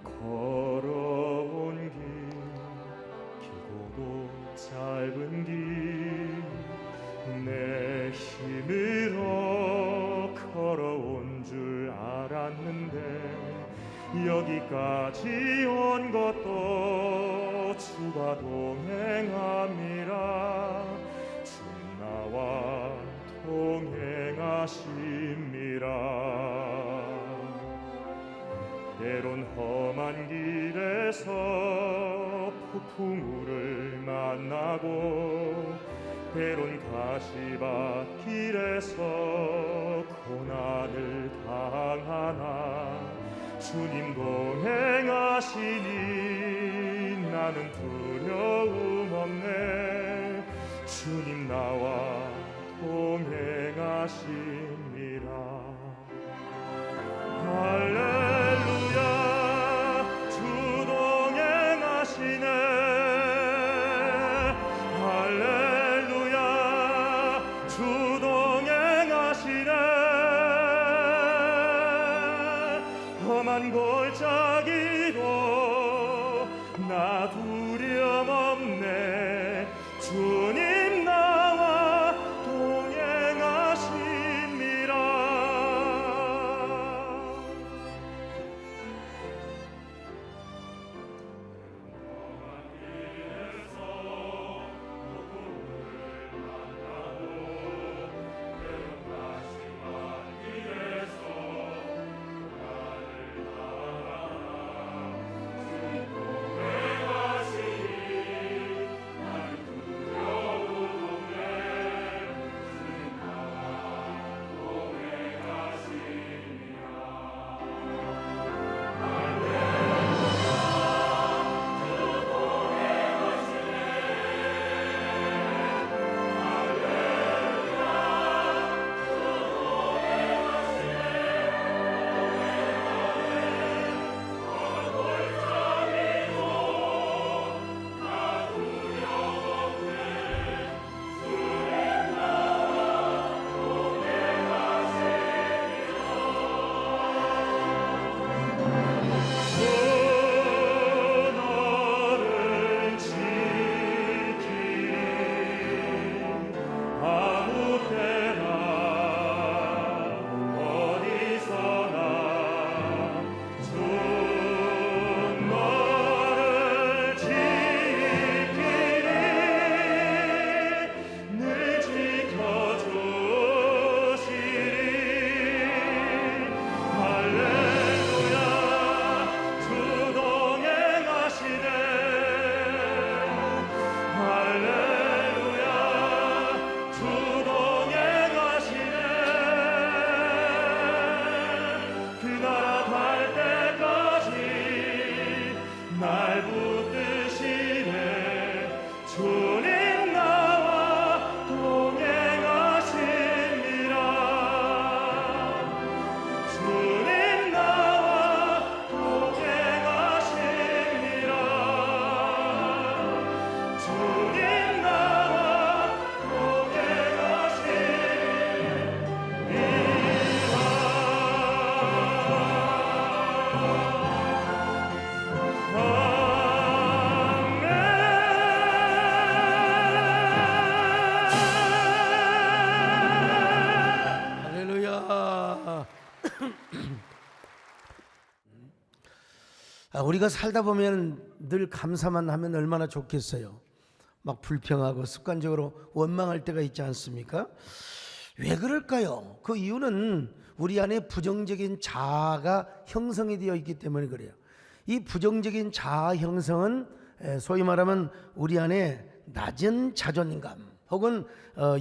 걸어온 길고도 짧은 길 내 힘으로 걸어온 줄 알았는데 여기까지 온 것도 주가 동행함이라 주 나와 동행하심이라. 때론 험한 길에서 폭풍우를 만나고 때론 가시밭길에서 고난을 당하나 주님 동행하시니 나는 두려움 없네. 주님 나와 동행하심이라. 할렐루야 주 동행하시네. 할렐루야 주 동행하시네. 험한 골짜기로 나 두려움 없네. 주님 나와 동행하심이라. 우리가 살다 보면 늘 감사만 하면 얼마나 좋겠어요. 막 불평하고 습관적으로 원망할 때가 있지 않습니까? 왜 그럴까요? 그 이유는 우리 안에 부정적인 자아가 형성이 되어 있기 때문에 그래요. 이 부정적인 자아 형성은 소위 말하면 우리 안에 낮은 자존감 혹은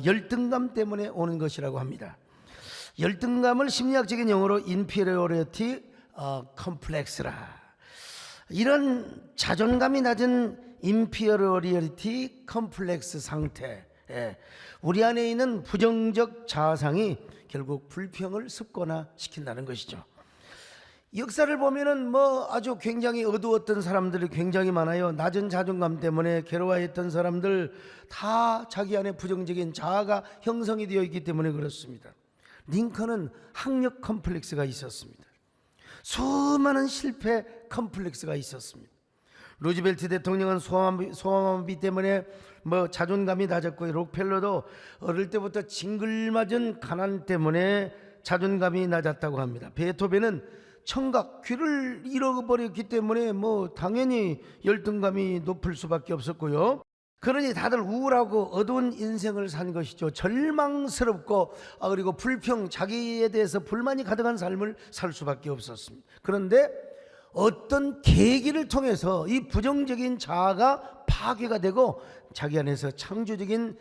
열등감 때문에 오는 것이라고 합니다. 열등감을 심리학적인 용어로 inferiority complex라. 이런 자존감이 낮은 inferiority complex 상태, 우리 안에 있는 부정적 자아상이 결국 불평을 습관화시킨다는 것이죠. 역사를 보면은 아주 굉장히 어두웠던 사람들이 굉장히 많아요. 낮은 자존감 때문에 괴로워했던 사람들 다 자기 안에 부정적인 자아가 형성이 되어 있기 때문에 그렇습니다. 링컨은 학력 컴플렉스가 있었습니다. 수많은 실패 컴플렉스가 있었습니다. 루즈벨트 대통령은 소아마비 때문에 자존감이 낮았고, 록펠러도 어릴 때부터 징글맞은 가난 때문에 자존감이 낮았다고 합니다. 베토벤은 청각, 귀를 잃어버렸기 때문에 당연히 열등감이 높을 수밖에 없었고요. 그러니 다들 우울하고 어두운 인생을 산 것이죠. 절망스럽고 그리고 불평, 자기에 대해서 불만이 가득한 삶을 살 수밖에 없었습니다. 그런데 어떤 계기를 통해서 이 부정적인 자아가 파괴가 되고 자기 안에서 창조적인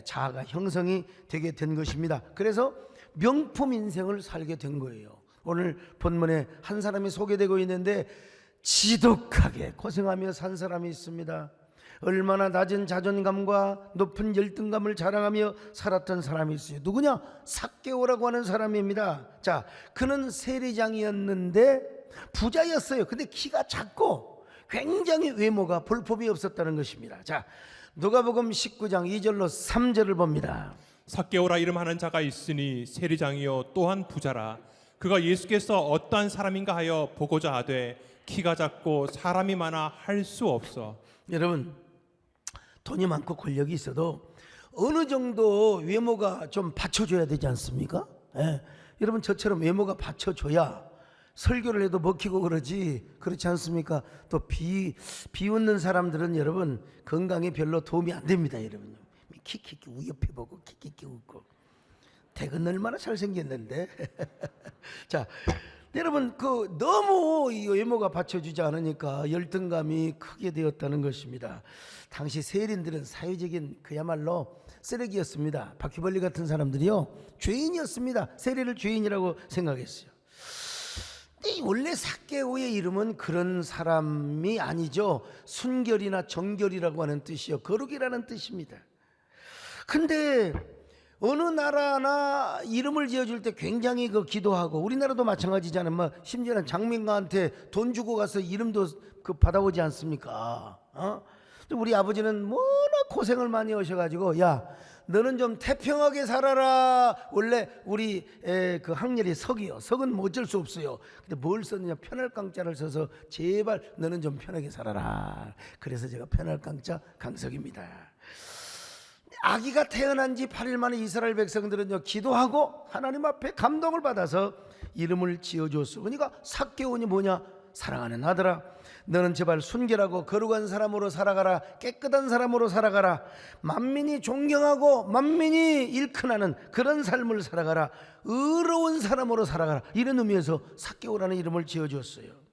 자아가 형성이 되게 된 것입니다. 그래서 명품 인생을 살게 된 거예요. 오늘 본문에 한 사람이 소개되고 있는데 지독하게 고생하며 산 사람이 있습니다. 얼마나 낮은 자존감과 높은 열등감을 자랑하며 살았던 사람이 있어요. 누구냐? 삭개오라고 하는 사람입니다. 자, 그는 세리장이었는데 부자였어요. 근데 키가 작고 굉장히 외모가 볼품이 없었다는 것입니다. 자, 누가복음 19장 2절로 3절을 봅니다. 삭개오라 이름하는 자가 있으니 세리장이요 또한 부자라. 그가 예수께서 어떠한 사람인가 하여 보고자 하되 키가 작고 사람이 많아 할 수 없어. 여러분, 돈이 많고 권력이 있어도 어느 정도 외모가 좀 받쳐줘야 되지 않습니까? 여러분, 저처럼 외모가 받쳐줘야 설교를 해도 먹히고 그렇지 않습니까? 또 비웃는 사람들은 여러분 건강에 별로 도움이 안 됩니다. 여러분, 키키키 우옆에 보고 키키키 웃고 대근 얼마나 잘생겼는데. 자, 여러분, 너무 이 외모가 받쳐주지 않으니까 열등감이 크게 되었다는 것입니다. 당시 세린들은 사회적인 그야말로 쓰레기였습니다. 바퀴벌레 같은 사람들이요, 죄인이었습니다. 세리를 죄인이라고 생각했어요. 원래 삭개오의 이름은 그런 사람이 아니죠. 순결이나 정결이라고 하는 뜻이요, 거룩이라는 뜻입니다. 근데 어느 나라나 이름을 지어줄 때 굉장히 기도하고, 우리나라도 마찬가지잖아요. 심지어는 장민가한테 돈 주고 가서 이름도 받아오지 않습니까? 우리 아버지는 워낙 고생을 많이 하셔가지고, 야, 너는 좀 태평하게 살아라. 원래 우리 그 학렬이 석이요. 석은 뭐 어쩔 수 없어요. 근데 뭘 썼느냐? 편할강자를 써서 제발 너는 좀 편하게 살아라. 그래서 제가 편할강자 강석입니다. 아기가 태어난 지 8일 만에 이스라엘 백성들은요, 기도하고 하나님 앞에 감동을 받아서 이름을 지어줬어. 그러니까 삭개오니 뭐냐? 사랑하는 아들아, 너는 제발 순결하고 거룩한 사람으로 살아가라. 깨끗한 사람으로 살아가라. 만민이 존경하고 만민이 일큰하는 그런 삶을 살아가라. 의로운 사람으로 살아가라. 이런 의미에서 삭개오라는 이름을 지어줬어요.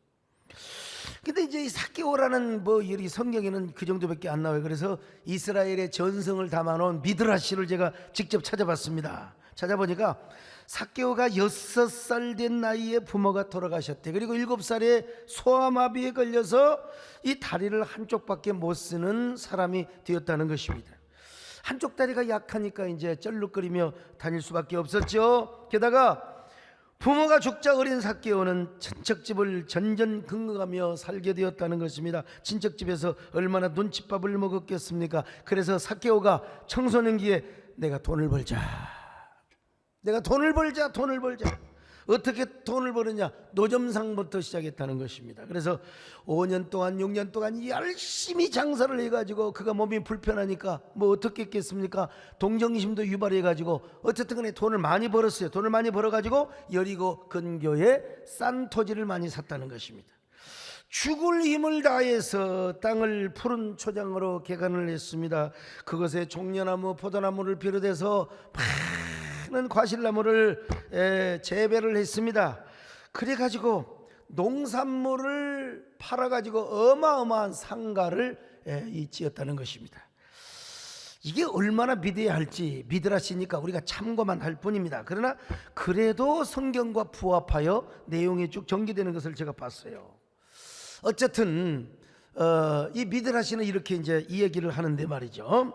근데 이제 이 삭개오라는 이 성경에는 그 정도밖에 안 나와요. 그래서 이스라엘의 전성을 담아놓은 미드라시를 제가 직접 찾아봤습니다. 찾아보니까 삭개오가 6살 된 나이에 부모가 돌아가셨대. 그리고 7살에 소아마비에 걸려서 이 다리를 한쪽밖에 못 쓰는 사람이 되었다는 것입니다. 한쪽 다리가 약하니까 이제 쩔룩거리며 다닐 수밖에 없었죠. 게다가 부모가 죽자 어린 삭개오는 친척집을 전전긍긍하며 살게 되었다는 것입니다. 친척집에서 얼마나 눈칫밥을 먹었겠습니까? 그래서 삭개오가 청소년기에 내가 돈을 벌자. 어떻게 돈을 버느냐? 노점상부터 시작했다는 것입니다. 그래서 5년 동안 6년 동안 열심히 장사를 해가지고 그가 몸이 불편하니까 어떻게 했겠습니까? 동정심도 유발해가지고 어쨌든 간에 돈을 많이 벌었어요. 돈을 많이 벌어가지고 여리고 근교에 싼 토지를 많이 샀다는 것입니다. 죽을 힘을 다해서 땅을 푸른 초장으로 개간을 했습니다. 그것에 종려나무, 포도나무를 비롯해서 많은 과실나무를 재배를 했습니다. 그래가지고 농산물을 팔아가지고 어마어마한 상가를 지었다는 것입니다. 이게 얼마나 비대할지 미드라시니까 우리가 참고만 할 뿐입니다. 그러나 그래도 성경과 부합하여 내용이 쭉 전개되는 것을 제가 봤어요. 어쨌든 이 미드라시는 이렇게 이제 이 얘기를 하는데 말이죠.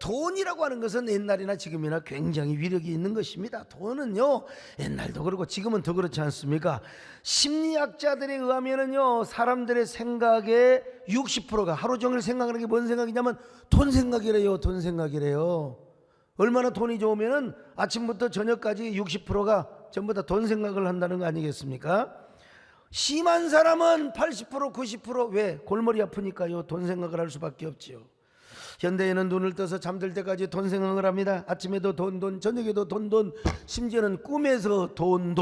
돈이라고 하는 것은 옛날이나 지금이나 굉장히 위력이 있는 것입니다. 돈은요, 옛날도 그렇고 지금은 더 그렇지 않습니까? 심리학자들에 의하면은요, 사람들의 생각의 60%가 하루 종일 생각하는 게 뭔 생각이냐면 돈 생각이래요. 돈 생각이래요. 얼마나 돈이 좋으면은 아침부터 저녁까지 60%가 전부 다 돈 생각을 한다는 거 아니겠습니까? 심한 사람은 80% 90% 왜? 골머리 아프니까요. 돈 생각을 할 수밖에 없지요. 현대인은 눈을 떠서 잠들 때까지 돈 생각을 합니다. 아침에도 돈, 저녁에도 돈, 심지어는 꿈에서 돈.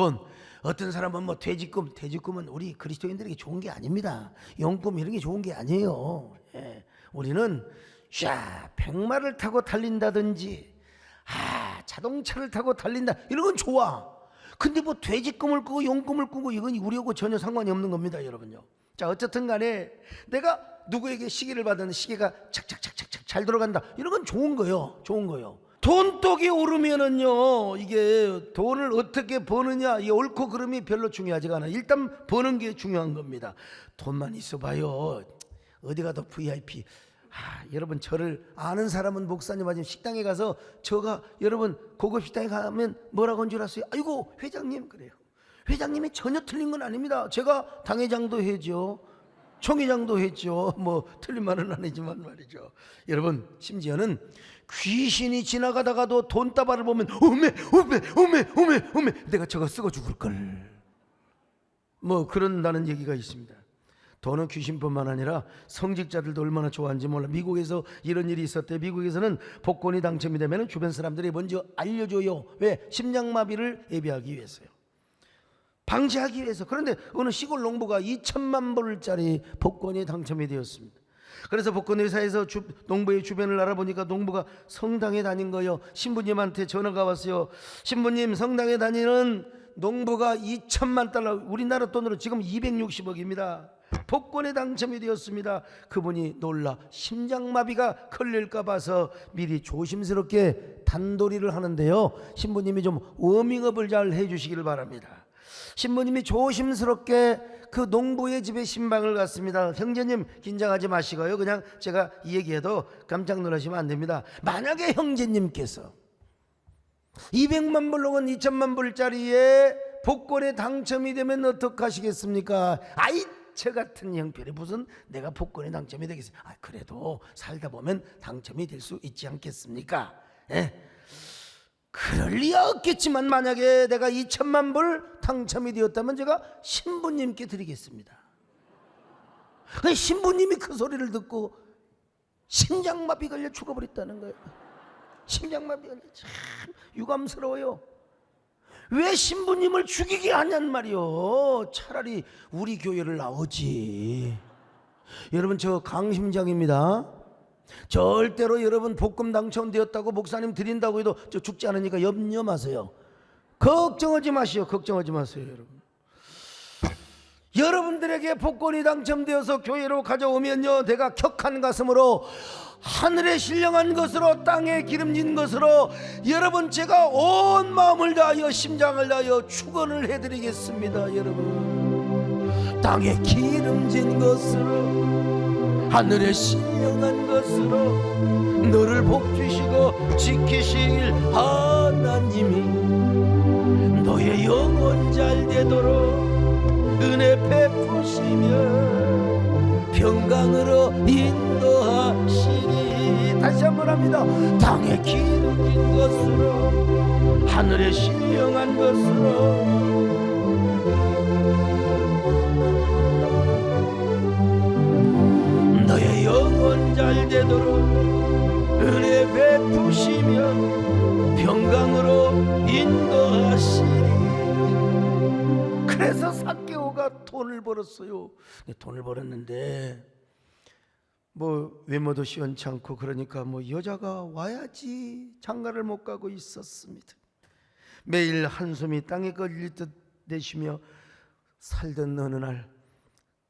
어떤 사람은 뭐 돼지꿈은 우리 그리스도인들에게 좋은 게 아닙니다. 용꿈 이런 게 좋은 게 아니에요. 예. 우리는 백마를 타고 달린다든지 자동차를 타고 달린다 이런 건 좋아. 근데 뭐 돼지꿈을 꾸고 용꿈을 꾸고 이건 우리하고 전혀 상관이 없는 겁니다, 여러분요. 자, 어쨌든 간에 내가 누구에게 시기를 받았는데 시계가 착착착착착 잘 돌아간다 이런 건 좋은 거요. 돈독이 오르면은요, 이게 돈을 어떻게 버느냐, 이 옳고 그름이 별로 중요하지가 않아. 일단 버는 게 중요한 겁니다. 돈만 있어봐요. 어디 가도 VIP. 여러분, 저를 아는 사람은 목사님 아니면 식당에 가서 여러분 고급 식당에 가면 뭐라고 한 줄 아세요? 아이고 회장님 그래요. 회장님이 전혀 틀린 건 아닙니다. 제가 당회장도 했죠, 총회장도 했죠. 뭐 틀린 말은 아니지만 말이죠. 여러분, 심지어는 귀신이 지나가다가도 돈다발을 보면 오메 내가 저거 쓰고 죽을걸 뭐 그런다는 얘기가 있습니다. 돈은 귀신뿐만 아니라 성직자들도 얼마나 좋아하는지 몰라. 미국에서 이런 일이 있었대. 미국에서는 복권이 당첨이 되면 주변 사람들이 먼저 알려줘요. 왜? 심장마비를 예비하기 위해서요, 방지하기 위해서. 그런데 어느 시골 농부가 2천만 불짜리 복권이 당첨이 되었습니다. 그래서 복권회사에서 농부의 주변을 알아보니까 농부가 성당에 다닌 거예요. 신부님한테 전화가 왔어요. 신부님, 성당에 다니는 농부가 2천만 달러, 우리나라 돈으로 지금 260억입니다. 복권에 당첨이 되었습니다. 그분이 놀라 심장마비가 걸릴까 봐서 미리 조심스럽게 단도리를 하는데요, 신부님이 좀 워밍업을 잘 해주시기를 바랍니다. 신부님이 조심스럽게 그 농부의 집에 신방을 갔습니다. 형제님 긴장하지 마시고요, 그냥 제가 이 얘기해도 깜짝 놀라시면 안 됩니다. 만약에 형제님께서 200만 불 혹은 2천만 불짜리에 복권에 당첨이 되면 어떡하시겠습니까? 아이, 저 같은 형편이 무슨 내가 복권에 당첨이 되겠어요? 그래도 살다 보면 당첨이 될 수 있지 않겠습니까? 그럴 리야 없겠지만 만약에 내가 2천만 불 당첨이 되었다면 제가 신부님께 드리겠습니다. 신부님이 그 소리를 듣고 심장마비 걸려 죽어버렸다는 거예요. 심장마비 걸려. 참 유감스러워요. 왜 신부님을 죽이게 하냔 말이요. 차라리 우리 교회를 나오지. 여러분, 저 강심장입니다. 절대로 여러분 복권 당첨되었다고 목사님 드린다고 해도 저 죽지 않으니까 염려 마세요. 걱정하지 마세요. 여러분. 여러분들에게 복권이 당첨되어서 교회로 가져오면요, 내가 격한 가슴으로 하늘에 신령한 것으로 땅에 기름진 것으로 여러분 제가 온 마음을 다하여 심장을 다하여 축원을 해드리겠습니다. 여러분, 땅에 기름진 것으로 하늘에 신령한 것으로 너를 복주시고 지키실 하나님이 너의 영혼 잘 되도록 은혜 베푸시며 평강으로 인도하시리. 다시 한번 합니다. 땅에 기름진 것으로 하늘에 신령한 것으로 너의 영혼 잘 되도록 은혜 베푸시며 평강으로 인도하시리. 그래서 삭개오가 돈을 벌었어요. 돈을 벌었는데 뭐 외모도 시원찮고 그러니까 뭐 여자가 와야지 장가를 못 가고 있었습니다. 매일 한숨이 땅에 걸릴 듯 내쉬며 살던 어느 날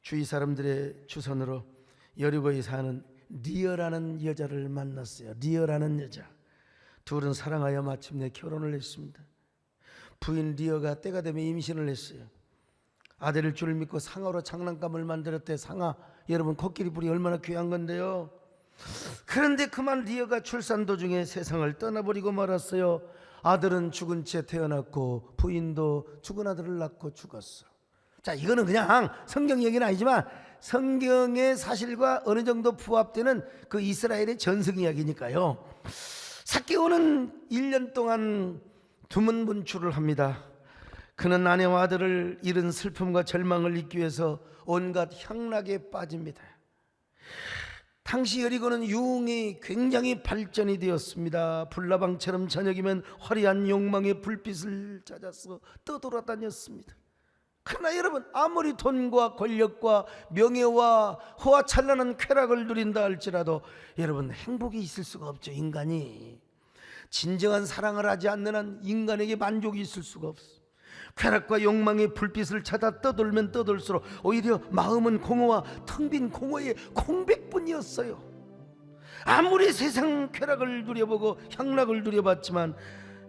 주위 사람들의 추선으로 여리고에 사는 리어라는 여자를 만났어요. 리어라는 여자. 둘은 사랑하여 마침내 결혼을 했습니다. 부인 리어가 때가 되면 임신을 했어요. 아들일 줄 믿고 상어로 장난감을 만들었대. 상아, 여러분 코끼리 뿔이 얼마나 귀한 건데요. 그런데 그만 리어가 출산 도중에 세상을 떠나버리고 말았어요. 아들은 죽은 채 태어났고 부인도 죽은 아들을 낳고 죽었어. 자, 이거는 그냥 성경 얘기는 아니지만 성경의 사실과 어느 정도 부합되는 그 이스라엘의 전승 이야기니까요. 삭개오는 1년 동안 두문분출을 합니다. 그는 아내와 아들을 잃은 슬픔과 절망을 잊기 위해서 온갖 향락에 빠집니다. 당시 여리고는 유흥이 굉장히 발전이 되었습니다. 불나방처럼 저녁이면 화려한 욕망의 불빛을 찾아서 떠돌아다녔습니다. 그러나 여러분, 아무리 돈과 권력과 명예와 호화찬란한 쾌락을 누린다 할지라도 여러분, 행복이 있을 수가 없죠. 인간이 진정한 사랑을 하지 않는 한 인간에게 만족이 있을 수가 없어. 쾌락과 욕망의 불빛을 찾아 떠돌면 떠돌수록 오히려 마음은 공허와 텅 빈 공허의 공백뿐이었어요. 아무리 세상 쾌락을 누려보고 향락을 누려봤지만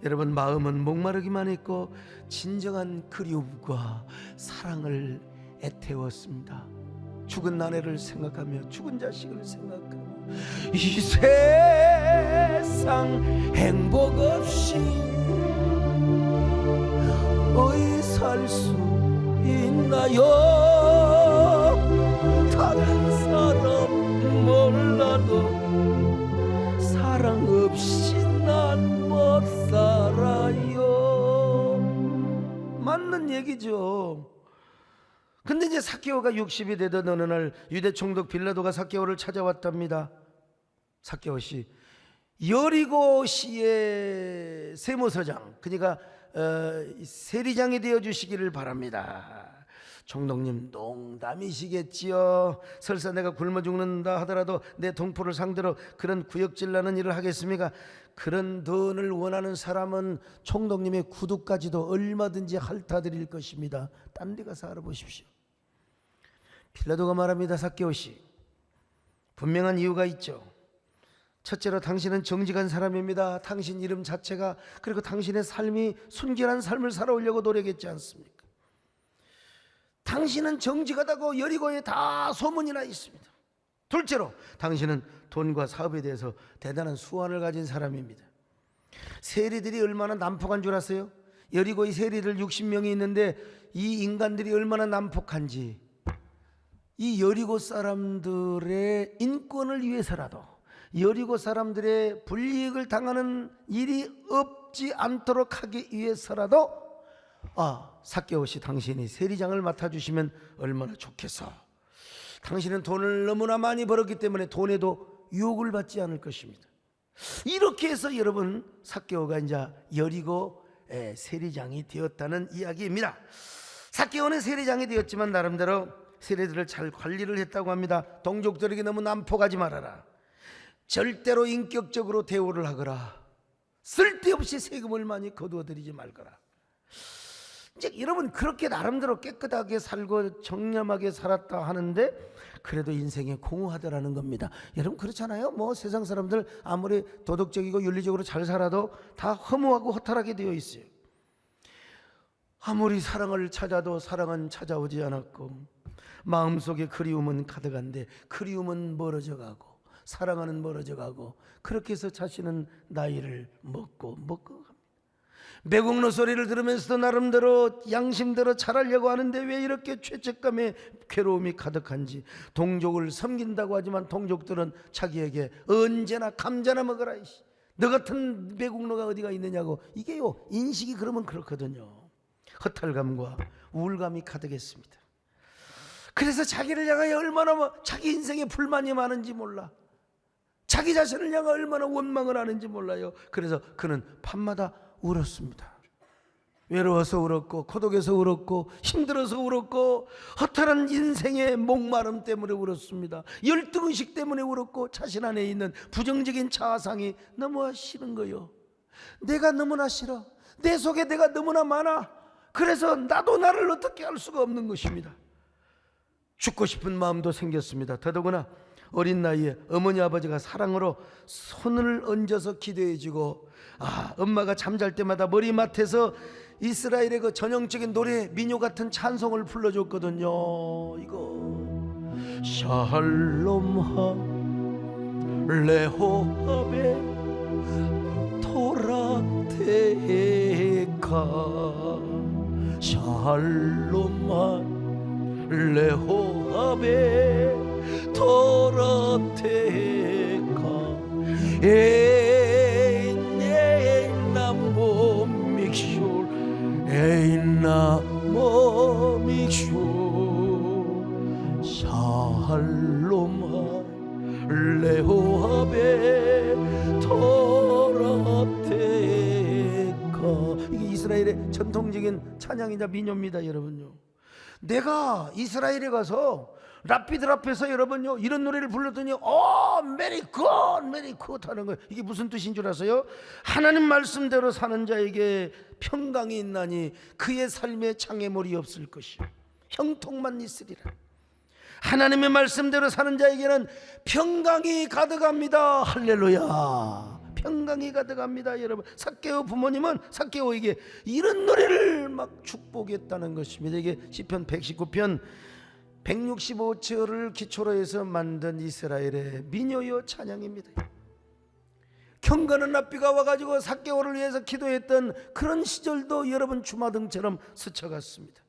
여러분, 마음은 목마르기만 했고 진정한 그리움과 사랑을 애태웠습니다. 죽은 아내를 생각하며 죽은 자식을 생각하며 이 세상 행복 없이 어이 살 수 있나요? 다른 사람 몰라도 사랑 없이 난 못 살아요. 맞는 얘기죠. 근데 이제 삭개오가 60이 되던 어느 날 유대 총독 빌라도가 삭개오를 찾아왔답니다. 삭개오 씨, 여리고시의 세무서장, 그러니까 세리장이 되어 주시기를 바랍니다. 총독님, 농담이시겠지요. 설사 내가 굶어 죽는다 하더라도 내 동포를 상대로 그런 구역질 나는 일을 하겠습니까? 그런 돈을 원하는 사람은 총독님의 구두까지도 얼마든지 핥아드릴 것입니다. 딴 데 가서 알아보십시오. 빌라도가 말합니다. 삭개오 씨, 분명한 이유가 있죠. 첫째로 당신은 정직한 사람입니다. 당신 이름 자체가, 그리고 당신의 삶이 순결한 삶을 살아오려고 노력했지 않습니까? 당신은 정직하다고 여리고에 다 소문이 나 있습니다. 둘째로 당신은 돈과 사업에 대해서 대단한 수완을 가진 사람입니다. 세리들이 얼마나 난폭한 줄 아세요? 여리고의 세리들 60명이 있는데 이 인간들이 얼마나 난폭한지, 이 여리고 사람들의 인권을 위해서라도, 여리고 사람들의 불이익을 당하는 일이 없지 않도록 하기 위해서라도 삭개오 씨, 당신이 세리장을 맡아주시면 얼마나 좋겠어. 당신은 돈을 너무나 많이 벌었기 때문에 돈에도 유혹을 받지 않을 것입니다. 이렇게 해서 여러분, 삭개오가 이제 여리고 세리장이 되었다는 이야기입니다. 삭개오는 세리장이 되었지만 나름대로 세리들을 잘 관리를 했다고 합니다. 동족들에게 너무 난폭하지 말아라. 절대로 인격적으로 대우를 하거라. 쓸데없이 세금을 많이 거두어들이지 말거라. 이제 여러분, 그렇게 나름대로 깨끗하게 살고 정렴하게 살았다 하는데 그래도 인생에 공허하더라는 겁니다. 여러분, 그렇잖아요. 뭐 세상 사람들 아무리 도덕적이고 윤리적으로 잘 살아도 다 허무하고 허탈하게 되어 있어요. 아무리 사랑을 찾아도 사랑은 찾아오지 않았고, 마음속에 그리움은 가득한데 그리움은 멀어져가고, 사랑하는 멀어져가고, 그렇게 해서 자신은 나이를 먹고 갑니다. 매국노 소리를 들으면서도 나름대로 양심대로 잘하려고 하는데 왜 이렇게 죄책감에 괴로움이 가득한지, 동족을 섬긴다고 하지만 동족들은 자기에게 언제나 감자나 먹어라, 너 같은 매국노가 어디가 있느냐고. 이게요, 인식이 그러면 그렇거든요. 허탈감과 우울감이 가득했습니다. 그래서 자기를 향하여 얼마나 자기 인생에 불만이 많은지 몰라. 자기 자신을 향해 얼마나 원망을 하는지 몰라요. 그래서 그는 밤마다 울었습니다. 외로워서 울었고, 고독해서 울었고, 힘들어서 울었고, 허탈한 인생의 목마름 때문에 울었습니다. 열등의식 때문에 울었고, 자신 안에 있는 부정적인 자아상이 너무 싫은 거요. 내가 너무나 싫어. 내 속에 내가 너무나 많아. 그래서 나도 나를 어떻게 할 수가 없는 것입니다. 죽고 싶은 마음도 생겼습니다. 더더구나 어린 나이에 어머니 아버지가 사랑으로 손을 얹어서 기도해주고, 엄마가 잠잘 때마다 머리맡에서 이스라엘의 그 전형적인 노래, 민요 같은 찬송을 불러줬거든요. 이거 샬롬하 레호합에 토라테카, 샬롬하 레호합에 토라테카, 에인남보 믹쇼 에인나 찬양이자 민요입니다, 여러분요. 내가 이스라엘에 가서 랍비들 앞에서 여러분요 이런 노래를 불렀더니 메리 굿 하는 거예요. 이게 무슨 뜻인 줄 아세요? 하나님 말씀대로 사는 자에게 평강이 있나니 그의 삶에 장애물이 없을 것이요 형통만 있으리라. 하나님의 말씀대로 사는 자에게는 평강이 가득합니다. 할렐루야. 평강이 가득합니다. 여러분, 삭개오 부모님은 삭개오에게 이런 노래를 막 축복했다는 것입니다. 이게 시편 119편 165절을 기초로 해서 만든 이스라엘의 민요요 찬양입니다. 경건한 랍비가 와가지고 삭개오를 위해서 기도했던 그런 시절도 여러분 주마등처럼 스쳐갔습니다.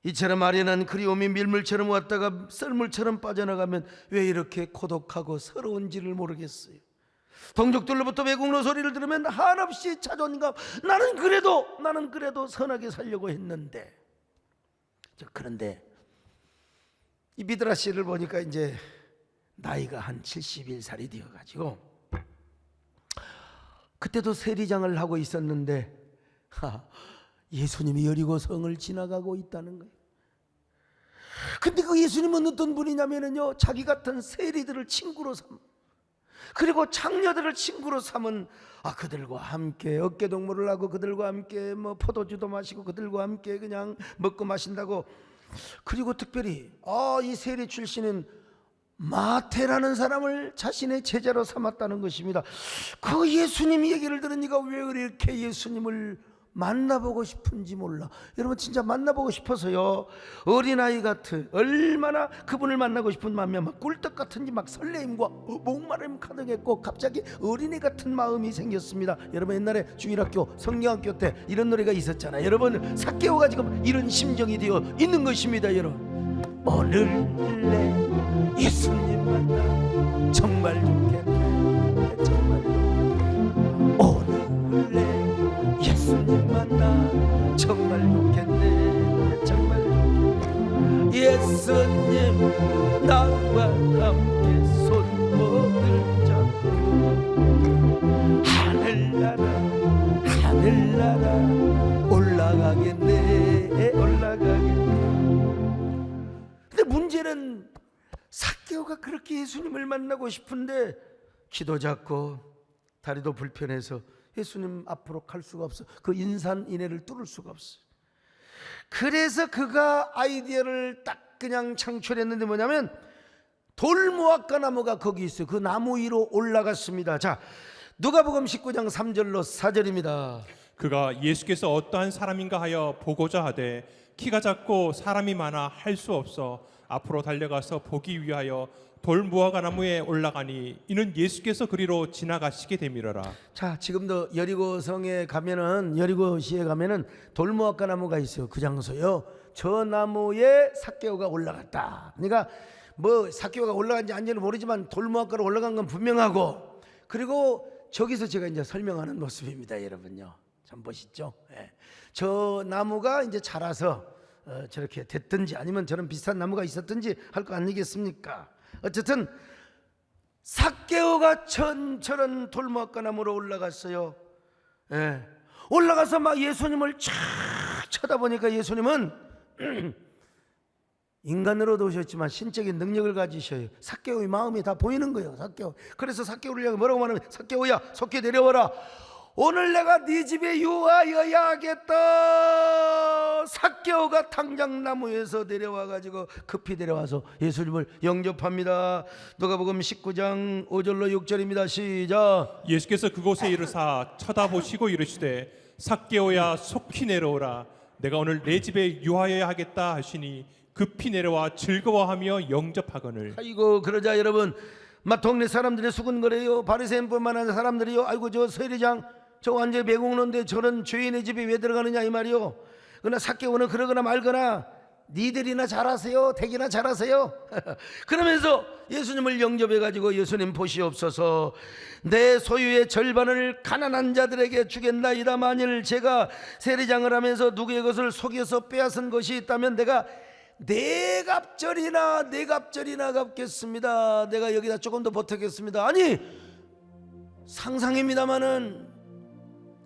이처럼 아련한 그리움이 밀물처럼 왔다가 썰물처럼 빠져나가면 왜 이렇게 고독하고 서러운지를 모르겠어요. 동족들로부터 외국노 소리를 들으면 한없이 자존감, 나는 그래도 선하게 살려고 했는데. 그런데 이 미드라시를 보니까 이제 나이가 한 71살이 되어가지고 그때도 세리장을 하고 있었는데 예수님이 여리고 성을 지나가고 있다는 거예요. 근데 그 예수님은 어떤 분이냐면요, 자기 같은 세리들을 친구로 삼, 그리고 장녀들을 친구로 삼은 그들과 함께 어깨동무를 하고 그들과 함께 포도주도 마시고 그들과 함께 그냥 먹고 마신다고. 그리고 특별히 이 세리 출신인 마태라는 사람을 자신의 제자로 삼았다는 것입니다. 그 예수님 얘기를 들으니까 왜 이렇게 예수님을 만나보고 싶은지 몰라. 여러분 진짜 만나보고 싶어서요, 어린아이 같은 얼마나 그분을 만나고 싶은 마음이 막 꿀떡 같은지 막 설레임과 목마름 가득했고 갑자기 어린애 같은 마음이 생겼습니다. 여러분 옛날에 주일학교 성경학교 때 이런 노래가 있었잖아요. 여러분 삭개오가 지금 이런 심정이 되어 있는 것입니다. 여러분 오늘 내 예수님 만나 정말 좋겠네, 정말 좋겠네. 오늘 내 예수님 만나 정말 좋겠네, 정말 좋겠네. 예수님 나와 함께 손목을 잡고 하늘나라 올라가겠네, 올라가겠네. 근데 문제는 삭개오가 그렇게 예수님을 만나고 싶은데 키도 작고 다리도 불편해서 예수님 앞으로 갈 수가 없어. 그 인산인해를 뚫을 수가 없어. 그래서 그가 아이디어를 딱 그냥 창출했는데 뭐냐면 돌무화과 나무가 거기 있어요. 그 나무 위로 올라갔습니다. 자, 누가복음 19장 3절로 4절입니다. 그가 예수께서 어떠한 사람인가 하여 보고자 하되 키가 작고 사람이 많아 할 수 없어 앞으로 달려가서 보기 위하여 돌무화과 나무에 올라가니 이는 예수께서 그리로 지나가시게 되밀어라. 자, 지금도 여리고성에 가면은, 여리고시에 가면은 돌무화과 나무가 있어요. 그 장소요. 저 나무에 삭개오가 올라갔다. 그러니까 삭개오가 올라간지 아닌지는 모르지만 돌무화과로 올라간 건 분명하고, 그리고 저기서 제가 이제 설명하는 모습입니다. 여러분요, 참 보시죠. 예. 저 나무가 이제 자라서 저렇게 됐든지 아니면 저런 비슷한 나무가 있었든지 할 거 아니겠습니까? 어쨌든 삭개오가 저런 돌무화과 나무로 올라갔어요. 예. 올라가서 막 예수님을 쫙 쳐다보니까 예수님은 인간으로도 오셨지만 신적인 능력을 가지셔요. 삭개오의 마음이 다 보이는 거예요. 삭개오. 그래서 삭개오를 향해 뭐라고 말하면, 삭개오야 속히 내려와라. 오늘 내가 네 집에 유하여야 하겠다. 삭개오가 당장 나무에서 내려와가지고 급히 내려와서 예수님을 영접합니다. 누가복음 19장 5절로 6절입니다. 시작. 예수께서 그곳에 이르사 쳐다보시고 이르시되 삭개오야 속히 내려오라. 내가 오늘 내 집에 유하여야 하겠다 하시니 급히 내려와 즐거워하며 영접하거늘. 아이고, 그러자 여러분 막 동네 사람들이 수근거려요. 바리새인뿐만 아니라 사람들이요, 아이고 저 세리장 저 완전 외국노인데 저런 죄인의 집에 왜 들어가느냐 이 말이요. 그러나 삭개오는 그러거나 말거나 니들이나 잘하세요, 댁이나 잘하세요. 그러면서 예수님을 영접해가지고 예수님 보시옵소서, 내 소유의 절반을 가난한 자들에게 주겠나이다. 만일 제가 세리장을 하면서 누구의 것을 속여서 빼앗은 것이 있다면 내가 네 갑절이나 갚겠습니다. 내가 여기다 조금 더 보태겠습니다. 아니, 상상입니다마는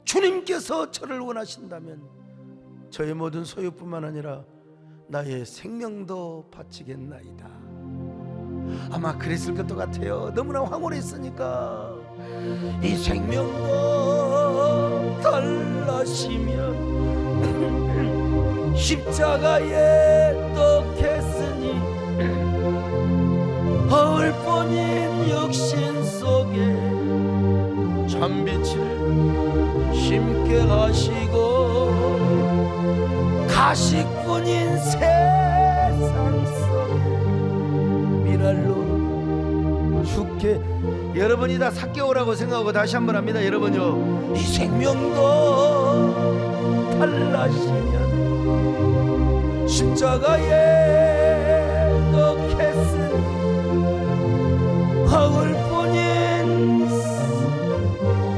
주님께서 저를 원하신다면 저의 모든 소유뿐만 아니라 나의 생명도 바치겠나이다. 아마 그랬을 것도 같아요. 너무나 황홀했으니까. 이 생명도 달라시면 십자가에 떡했으니 허울뿐인 육신 속에 참빛을 심게 하시고 가식뿐인 세상 속에 미랄로 죽게. 여러분이 다 삭개오라고 생각하고 다시 한번 합니다. 여러분요, 이 생명도 달라시면 십자가에 떡했으니 허울뿐인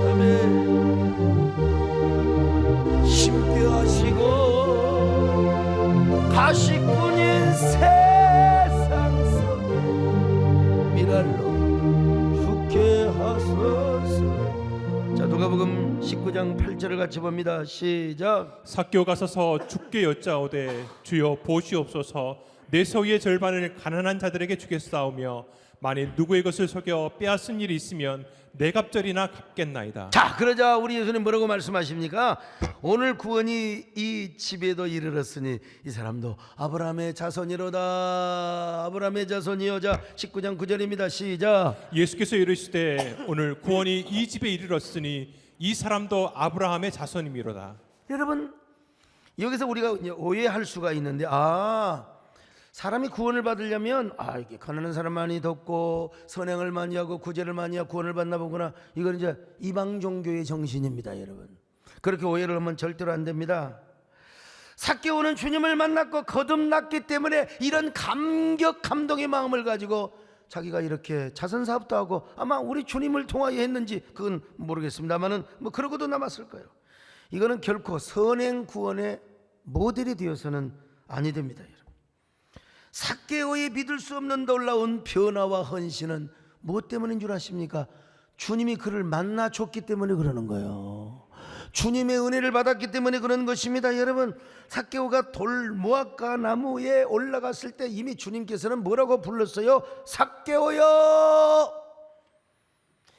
아멘 심게 하시고 가식뿐인 세상 속에 미랄로 죽게 하소서. 자, 누가복음 19장 8절을 같이 봅니다. 시작. 삭개오가 서서 주께 여짜오되 주여 보시옵소서 내 소유의 절반을 가난한 자들에게 주겠사오며 만일 누구의 것을 속여 빼앗은 일이 있으면 내 갑절이나 갚겠나이다. 자, 그러자 우리 예수님 뭐라고 말씀하십니까? 오늘 구원이 이 집에도 이르렀으니 이 사람도 아브라함의 자손이로다. 아브라함의 자손이요. 자, 19장 9절입니다. 시작. 예수께서 이르시되 오늘 구원이 이 집에 이르렀으니 이 사람도 아브라함의 자손이미로다. 여러분, 여기서 우리가 오해할 수가 있는데, 사람이 구원을 받으려면 이게 가난한 사람만이 돕고 선행을 많이 하고 구제를 많이 하고 구원을 받나 보구나. 이건 이제 이방 종교의 정신입니다, 여러분. 그렇게 오해를 하면 절대로 안 됩니다. 삭개오는 주님을 만났고 거듭났기 때문에 이런 감격 감동의 마음을 가지고 자기가 이렇게 자선 사업도 하고, 아마 우리 주님을 통하여 했는지 그건 모르겠습니다만은 뭐 그러고도 남았을 거예요. 이거는 결코 선행 구원의 모델이 되어서는 아니 됩니다, 여러분. 삭개오의 믿을 수 없는 놀라운 변화와 헌신은 무엇 때문인 줄 아십니까? 주님이 그를 만나 줬기 때문에 그러는 거예요. 주님의 은혜를 받았기 때문에 그런 것입니다. 여러분, 삭개오가 돌무화과 나무에 올라갔을 때 이미 주님께서는 뭐라고 불렀어요? 삭개오여.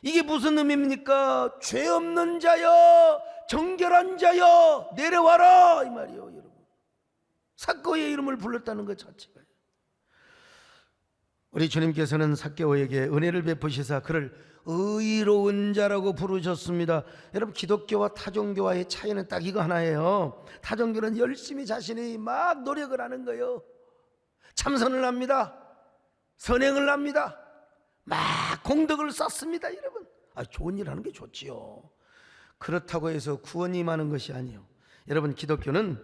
이게 무슨 의미입니까? 죄 없는 자여, 정결한 자여, 내려와라, 이 말이에요, 여러분. 삭개오의 이름을 불렀다는 것 자체가. 우리 주님께서는 삭개오에게 은혜를 베푸시사 그를 의로운 자라고 부르셨습니다. 여러분, 기독교와 타종교와의 차이는 딱 이거 하나예요. 타종교는 열심히 자신이 막 노력을 하는 거예요. 참선을 합니다. 선행을 합니다. 막 공덕을 쌓습니다, 여러분. 좋은 일 하는 게 좋지요. 그렇다고 해서 구원이 임하는 것이 아니에요. 여러분, 기독교는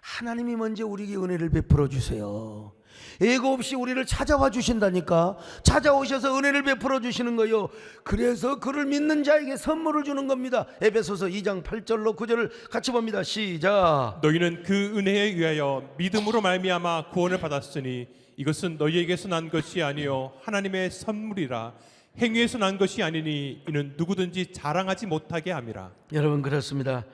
하나님이 먼저 우리에게 은혜를 베풀어 주세요. 예고 없이 우리를 찾아와 주신다니까. 찾아오셔서 은혜를 베풀어 주시는 거예요. 그래서 그를 믿는 자에게 선물을 주는 겁니다. 에베소서 2장 8절로 9절을 같이 봅니다. 시작. 너희는 그 은혜에 의하여 믿음으로 말미암아 구원을 받았으니 이것은 너희에게서 난 것이 아니요 하나님의 선물이라. 행위에서 난 것이 아니니 이는 누구든지 자랑하지 못하게 함이라. 여러분, 그렇습니다.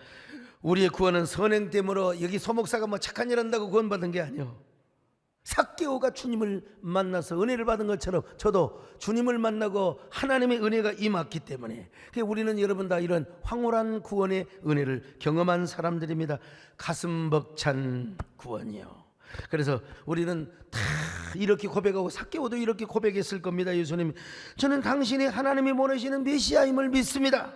우리의 구원은 선행 때문에 여기 소목사가 뭐 착한 일 한다고 구원받은 게 아니에요. 삭개오가 주님을 만나서 은혜를 받은 것처럼 저도 주님을 만나고 하나님의 은혜가 임했기 때문에 우리는 여러분 다 이런 황홀한 구원의 은혜를 경험한 사람들입니다. 가슴 벅찬 구원이요. 그래서 우리는 다 이렇게 고백하고 삭개오도 이렇게 고백했을 겁니다. 예수님, 저는 당신이 하나님이 보내시는 메시아임을 믿습니다.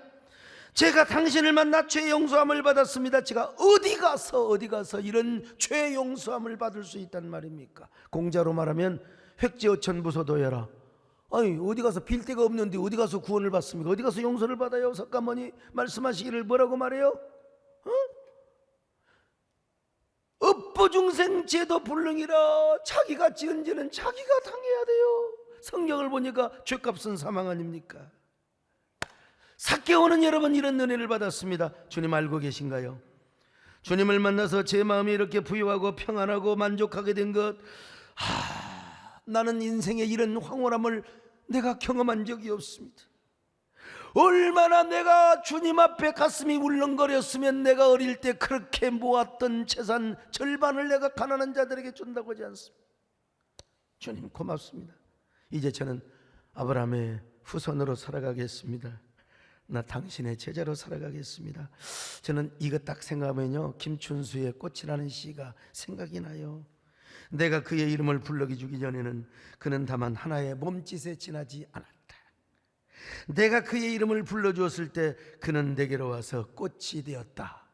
제가 당신을 만나 죄 용서함을 받았습니다. 제가 어디 가서 이런 죄 용서함을 받을 수 있단 말입니까? 공자로 말하면 획지어천부소도여라. 아니, 어디 가서 빌 데가 없는데 어디 가서 구원을 받습니까? 어디 가서 용서를 받아요? 석가모니 말씀하시기를 뭐라고 말해요? 업보중생 제도 불능이라. 자기가 지은 죄는 자기가 당해야 돼요. 성경을 보니까 죄값은 사망 아닙니까? 삭개오는 여러분 이런 은혜를 받았습니다. 주님 알고 계신가요? 주님을 만나서 제 마음이 이렇게 부유하고 평안하고 만족하게 된 것, 나는 인생에 이런 황홀함을 내가 경험한 적이 없습니다. 얼마나 내가 주님 앞에 가슴이 울렁거렸으면 내가 어릴 때 그렇게 모았던 재산 절반을 내가 가난한 자들에게 준다고 하지 않습니까? 주님 고맙습니다. 이제 저는 아브라함의 후손으로 살아가겠습니다. 나 당신의 제자로 살아가겠습니다. 저는 이거 딱 생각하면요, 김춘수의 꽃이라는 시가 생각이 나요. 내가 그의 이름을 불러주기 전에는 그는 다만 하나의 몸짓에 지나지 않았다. 내가 그의 이름을 불러주었을 때 그는 내게로 와서 꽃이 되었다.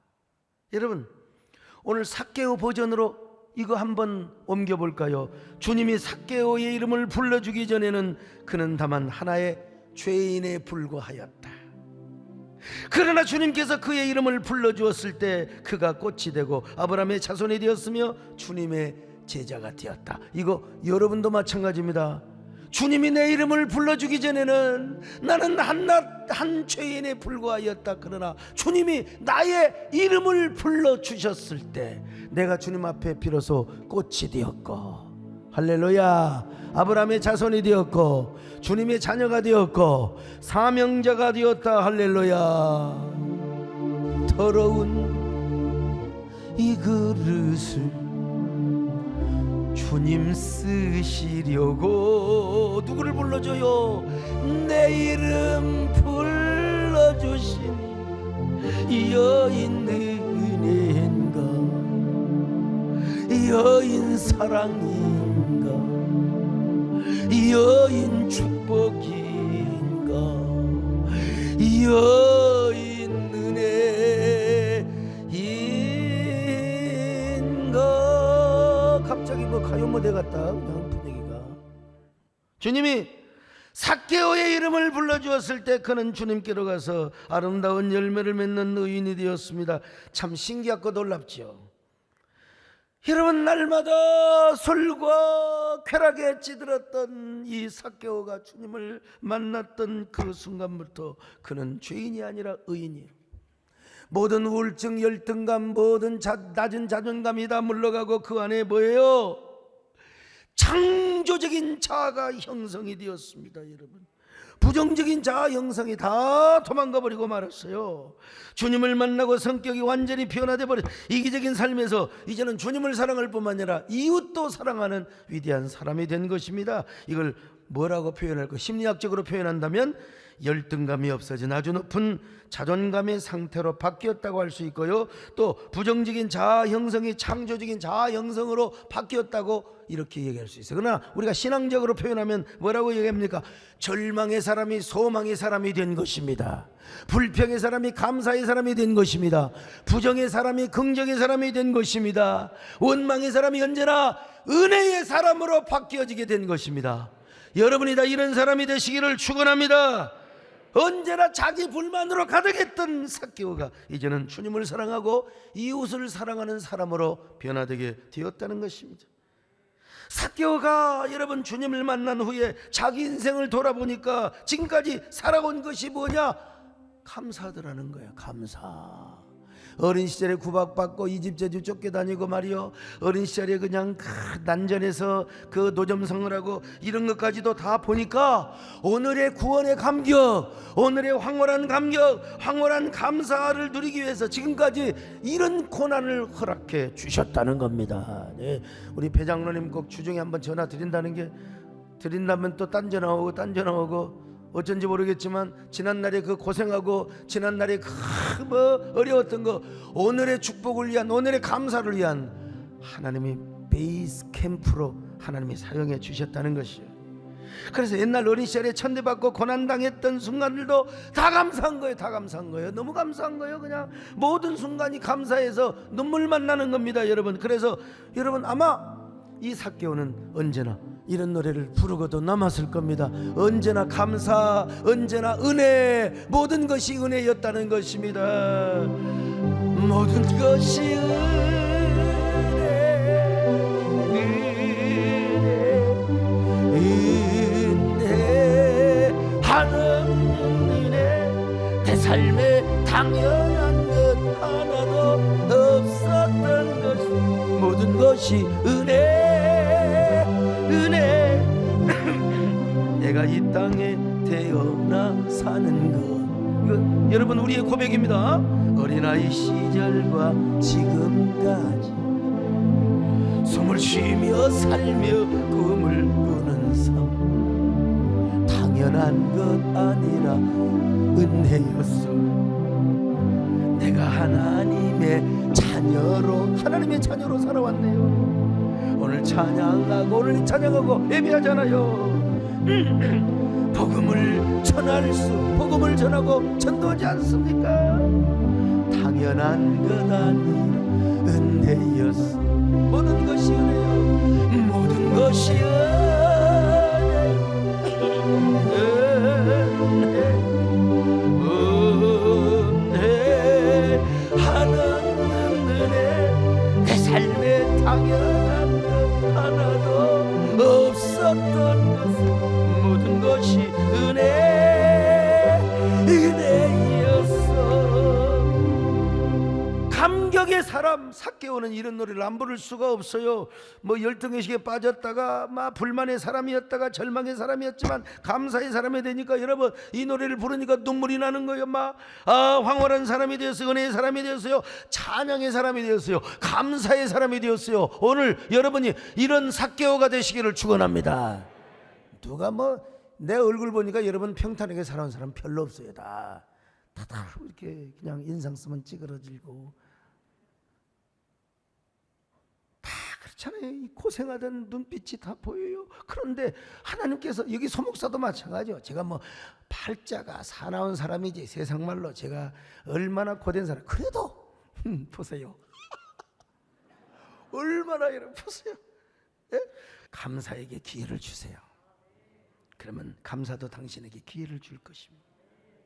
여러분, 오늘 삭개오 버전으로 이거 한번 옮겨볼까요? 주님이 삭개오의 이름을 불러주기 전에는 그는 다만 하나의 죄인에 불과하였다. 그러나 주님께서 그의 이름을 불러주었을 때 그가 꽃이 되고 아브라함의 자손이 되었으며 주님의 제자가 되었다. 이거 여러분도 마찬가지입니다. 주님이 내 이름을 불러주기 전에는 나는 한 죄인에 불과하였다. 그러나 주님이 나의 이름을 불러주셨을 때 내가 주님 앞에 비로소 꽃이 되었고, 할렐루야, 아브라함의 자손이 되었고 주님의 자녀가 되었고 사명자가 되었다. 할렐루야. 더러운 이 그릇을 주님 쓰시려고 누구를 불러줘요? 내 이름 불러주시니 여인 은혜인가, 여인 사랑인가, 여인 축복인가, 여인 은혜인가. 갑자기 뭐 가요 무대 같다 그냥 분위기가. 주님이 삭개오의 이름을 불러주었을 때 그는 주님께로 가서 아름다운 열매를 맺는 의인이 되었습니다. 참 신기하고 놀랍죠. 여러분, 날마다 솔과 쾌락에 찌들었던 이 삭개오가 주님을 만났던 그 순간부터 그는 죄인이 아니라 의인이에요. 모든 우울증, 열등감, 모든 낮은 자존감이 다 물러가고 그 안에 뭐예요? 창조적인 자아가 형성이 되었습니다. 여러분, 부정적인 자아 형성이 다 도망가 버리고 말았어요. 주님을 만나고 성격이 완전히 변화돼 버린 이기적인 삶에서 이제는 주님을 사랑할 뿐만 아니라 이웃도 사랑하는 위대한 사람이 된 것입니다. 이걸 뭐라고 표현할까? 심리학적으로 표현한다면 열등감이 없어진 아주 높은 자존감의 상태로 바뀌었다고 할 수 있고요, 또 부정적인 자아 형성이 창조적인 자아 형성으로 바뀌었다고 이렇게 얘기할 수 있어요. 그러나 우리가 신앙적으로 표현하면 뭐라고 얘기합니까? 절망의 사람이 소망의 사람이 된 것입니다. 불평의 사람이 감사의 사람이 된 것입니다. 부정의 사람이 긍정의 사람이 된 것입니다. 원망의 사람이 언제나 은혜의 사람으로 바뀌어지게 된 것입니다. 여러분이 다 이런 사람이 되시기를 축원합니다. 언제나 자기 불만으로 가득했던 삭개오가 이제는 주님을 사랑하고 이웃을 사랑하는 사람으로 변화되게 되었다는 것입니다. 삭개오가 여러분 주님을 만난 후에 자기 인생을 돌아보니까 지금까지 살아온 것이 뭐냐? 감사하더라는 거예요. 감사. 어린 시절에 구박받고 이집 저집 쫓겨다니고 말이요, 어린 시절에 그냥 난전에서 그 노점성을 하고 이런 것까지도 다 보니까 오늘의 구원의 감격, 오늘의 황홀한 감격, 황홀한 감사를 누리기 위해서 지금까지 이런 고난을 허락해 주셨다는 겁니다. 네, 우리 배장로님 꼭 주중에 한번 전화 드린다는 게, 드린다면 또 딴 전화 오고 어쩐지 모르겠지만 지난날에 그 고생하고 지난날에 그 뭐 어려웠던 거 오늘의 축복을 위한, 오늘의 감사를 위한 하나님의 베이스 캠프로 하나님이 사용해 주셨다는 것이에요. 그래서 옛날 어린 시절에 천대받고 고난당했던 순간들도 다 감사한 거예요. 다 감사한 거예요. 너무 감사한 거예요. 그냥 모든 순간이 감사해서 눈물만 나는 겁니다, 여러분. 그래서 여러분 아마 이 삭개오는 언제나 이런 노래를 부르고도 남았을 겁니다. 언제나 감사, 언제나 은혜, 모든 것이 은혜였다는 것입니다. 모든 것이 은혜, 한없는 은혜, 내 삶에 당연한 것 하나도 없었던 것, 모든 것이 은혜. 내가 이 땅에 태어나 사는 것, 여러분 우리의 고백입니다. 어린아이 시절과 지금까지 숨을 쉬며 살며 꿈을 꾸는 삶 당연한 것 아니라 은혜였어. 내가 하나님의 자녀로 살아왔네요. 오늘 찬양하고 오늘 찬양하고 예배하잖아요. 복음을 전하고 전도하지 않습니까? 당연한 것 아니라 은혜였어. 모든 것이 은혜요. 모든 것이 은혜 하나는 은혜. 내 삶에 당연한 것 하나도 없었던 것은 모든 것이 은혜였어. 감격의 사람 삭개오는 이런 노래를 안 부를 수가 없어요. 뭐 열등의식에 빠졌다가 막 불만의 사람이었다가 절망의 사람이었지만 감사의 사람이 되니까 여러분 이 노래를 부르니까 눈물이 나는 거예요. 막 황홀한 사람이 되었어요. 은혜의 사람이 되었어요. 찬양의 사람이 되었어요. 감사의 사람이 되었어요. 오늘 여러분이 이런 삭개오가 되시기를 축원합니다. 누가 뭐 내 얼굴 보니까 여러분 평탄하게 살아온 사람 별로 없어요. 다 이렇게 그냥 인상 쓰면 찌그러지고 다 그렇잖아요. 이 고생하던 눈빛이 다 보여요. 그런데 하나님께서 여기 소목사도 마찬가지요. 제가 뭐 팔자가 사나운 사람이지 세상말로 제가 얼마나 고된 사람. 그래도 보세요. 얼마나 여러분 보세요. 예? 감사에게 기회를 주세요. 그러면 감사도 당신에게 기회를 줄 것입니다.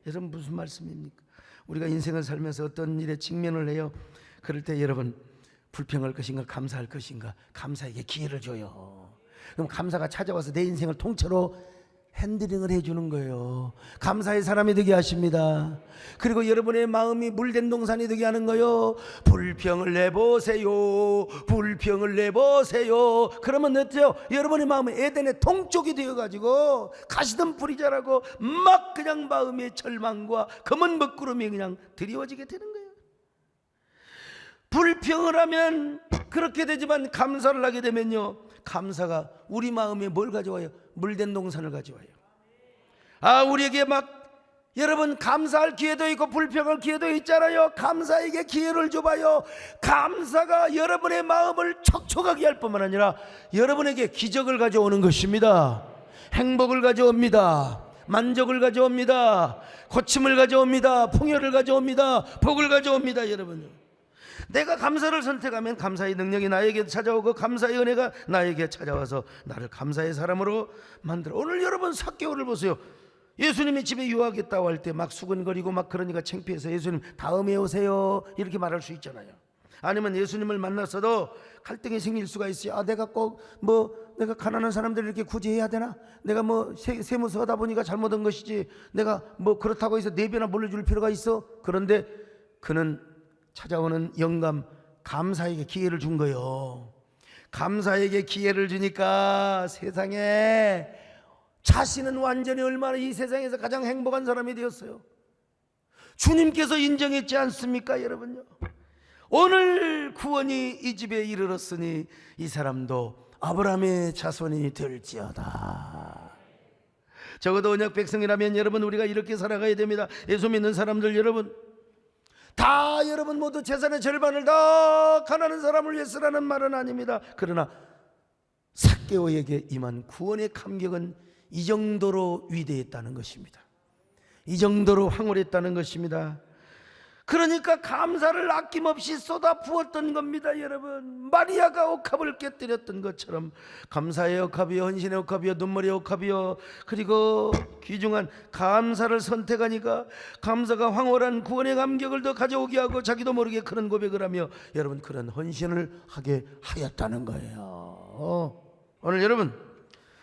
여러분 무슨 말씀입니까? 우리가 인생을 살면서 어떤 일에 직면을 해요. 그럴 때 여러분 불평할 것인가 감사할 것인가? 감사에게 기회를 줘요. 그럼 감사가 찾아와서 내 인생을 통째로 핸들링을 해주는 거예요. 감사의 사람이 되게 하십니다. 그리고 여러분의 마음이 물된 동산이 되게 하는 거예요. 불평을 내보세요. 불평을 내보세요. 그러면 어때요? 여러분의 마음은 에덴의 동쪽이 되어가지고 가시던 불이 자라고 막 그냥 마음의 절망과 검은 먹구름이 그냥 드리워지게 되는 거예요. 불평을 하면 그렇게 되지만 감사를 하게 되면요, 감사가 우리 마음에 뭘 가져와요? 물된 동산을 가져와요. 우리에게 막 여러분 감사할 기회도 있고 불평할 기회도 있잖아요. 감사에게 기회를 줘봐요. 감사가 여러분의 마음을 촉촉하게 할 뿐만 아니라 여러분에게 기적을 가져오는 것입니다. 행복을 가져옵니다. 만족을 가져옵니다. 고침을 가져옵니다. 풍요를 가져옵니다. 복을 가져옵니다. 여러분요, 내가 감사를 선택하면 감사의 능력이 나에게 찾아오고 감사의 은혜가 나에게 찾아와서 나를 감사의 사람으로 만들어. 오늘 여러분 삭개오를 보세요. 예수님이 집에 유하겠다고 할 때 막 수근거리고 막 그러니까 창피해서 예수님 다음에 오세요 이렇게 말할 수 있잖아요. 아니면 예수님을 만났어도 갈등이 생길 수가 있어요. 내가 꼭 내가 가난한 사람들을 이렇게 구제해야 되나? 내가 세무서 하다 보니까 잘못한 것이지 내가 그렇다고 해서 4배나 물려줄 필요가 있어? 그런데 그는 찾아오는 영감 감사에게 기회를 준 거예요. 감사에게 기회를 주니까 세상에 자신은 완전히 얼마나 이 세상에서 가장 행복한 사람이 되었어요. 주님께서 인정했지 않습니까 여러분요? 오늘 구원이 이 집에 이르렀으니 이 사람도 아브라함의 자손이 될지어다. 적어도 언약 백성이라면 여러분 우리가 이렇게 살아가야 됩니다. 예수 믿는 사람들 여러분 다 여러분 모두 재산의 절반을 다 가난한 사람을 위해 쓰라는 말은 아닙니다. 그러나 삭개오에게 임한 구원의 감격은 이 정도로 위대했다는 것입니다. 이 정도로 황홀했다는 것입니다. 그러니까 감사를 아낌없이 쏟아 부었던 겁니다. 여러분 마리아가 옥합을 깨뜨렸던 것처럼 감사의 옥합이요, 헌신의 옥합이요, 눈물의 옥합이요, 그리고 귀중한 감사를 선택하니까 감사가 황홀한 구원의 감격을 더 가져오게 하고 자기도 모르게 그런 고백을 하며 여러분 그런 헌신을 하게 하였다는 거예요. 오늘 여러분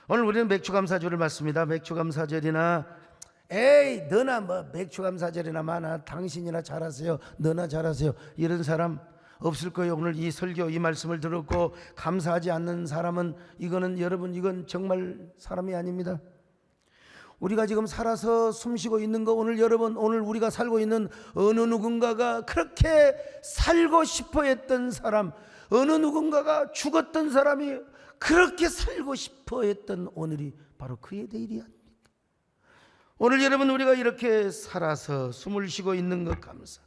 오늘 우리는 맥주감사절을 맞습니다. 맥주감사절이나 너나 맥주감사절이나 많아 당신이나 잘하세요, 너나 잘하세요 이런 사람 없을 거예요. 오늘 이 설교 이 말씀을 들었고 감사하지 않는 사람은 이거는 여러분 이건 정말 사람이 아닙니다. 우리가 지금 살아서 숨쉬고 있는 거, 오늘 여러분, 오늘 우리가 살고 있는 어느 누군가가 그렇게 살고 싶어 했던 사람, 어느 누군가가 죽었던 사람이 그렇게 살고 싶어 했던 오늘이 바로 그의 내일이 아닙니까? 오늘 여러분, 우리가 이렇게 살아서 숨을 쉬고 있는 것 감사,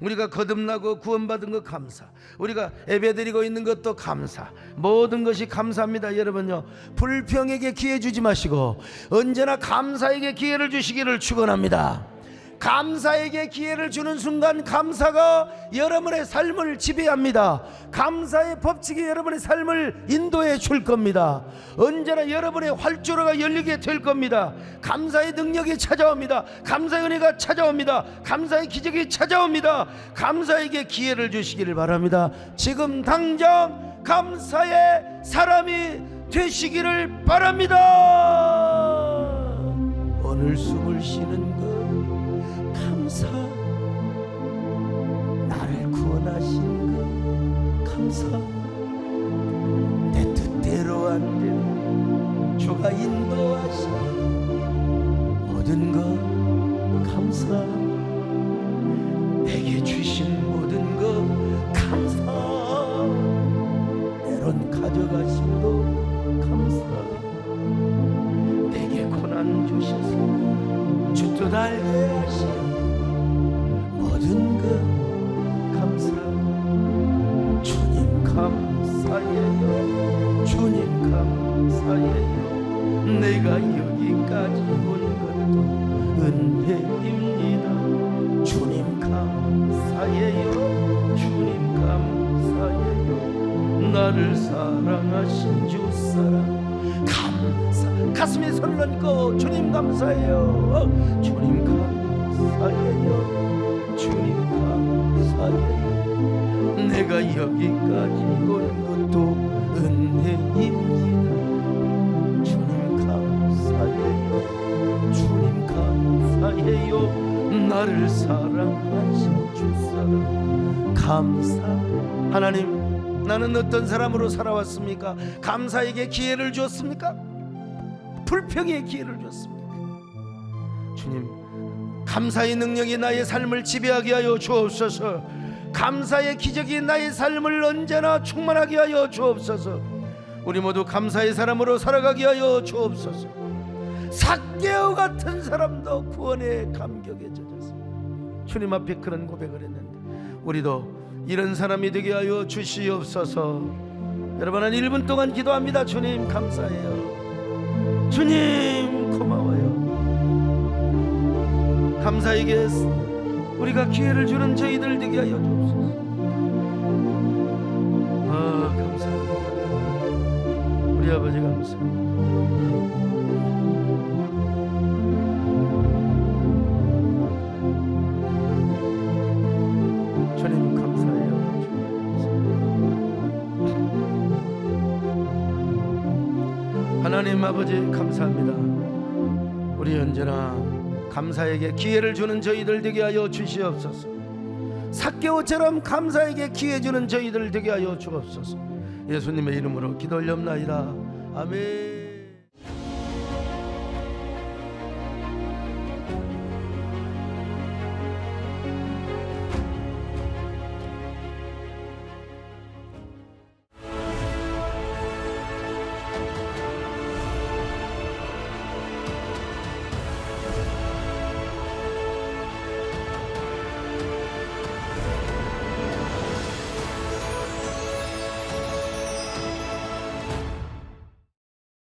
우리가 거듭나고 구원받은 것 감사, 우리가 예배드리고 있는 것도 감사, 모든 것이 감사합니다. 여러분요, 불평에게 기회 주지 마시고 언제나 감사에게 기회를 주시기를 축원합니다. 감사에게 기회를 주는 순간 감사가 여러분의 삶을 지배합니다. 감사의 법칙이 여러분의 삶을 인도해 줄 겁니다. 언제나 여러분의 활주로가 열리게 될 겁니다. 감사의 능력이 찾아옵니다. 감사의 은혜가 찾아옵니다. 감사의 기적이 찾아옵니다. 감사에게 기회를 주시기를 바랍니다. 지금 당장 감사의 사람이 되시기를 바랍니다. 오늘 숨을 쉬는 것 감사, 나를 구원하신 것 감사, 내 뜻대로 안 되는 주가 인도하신 모든 것 감사, 내게 주신 모든 것 감사, 때론 가져가심도 감사, 내게 고난 주셔서 주 뜻 알게 하신 모든 것 감사, 주님 감사해요. 주님 감사해요. 내가 여기까지 온 것도 은혜입니다. 주님 감사해요. 주님 감사해요. 나를 사랑하신 주 사랑 감사, 가슴에 손을 얹고 주님 감사해요. 주님 감사해요. 주님 감사해요. 내가 여기까지 온 것도 은혜입니다. 주님 감사해요. 주님 감사해요. 나를 사랑하신 주 사랑 감사. 하나님, 나는 어떤 사람으로 살아왔습니까? 감사에게 기회를 주었습니까? 불평에 기회를 주었습니까? 주님, 감사의 능력이 나의 삶을 지배하게 하여 주옵소서. 감사의 기적이 나의 삶을 언제나 충만하게 하여 주옵소서. 우리 모두 감사의 사람으로 살아가게 하여 주옵소서. 삭개오 같은 사람도 구원의 감격에 젖었습니다. 주님 앞에 그런 고백을 했는데 우리도 이런 사람이 되게 하여 주시옵소서. 여러분, 한 1분 동안 기도합니다. 주님 감사해요. 주님 고마워요. 감사에게 우리가 기회를 주는 저희들 되게 하여 주옵소서. 감사합니다. 우리 아버지 감사합니다. 주님 감사해요. 하나님 아버지 감사합니다. 우리 언제나 감사에게 기회를 주는 저희들 되게 하여 주시옵소서. 삭개오처럼 감사에게 기회 주는 저희들 되게 하여 주옵소서. 예수님의 이름으로 기도 올렵나이다. 아멘.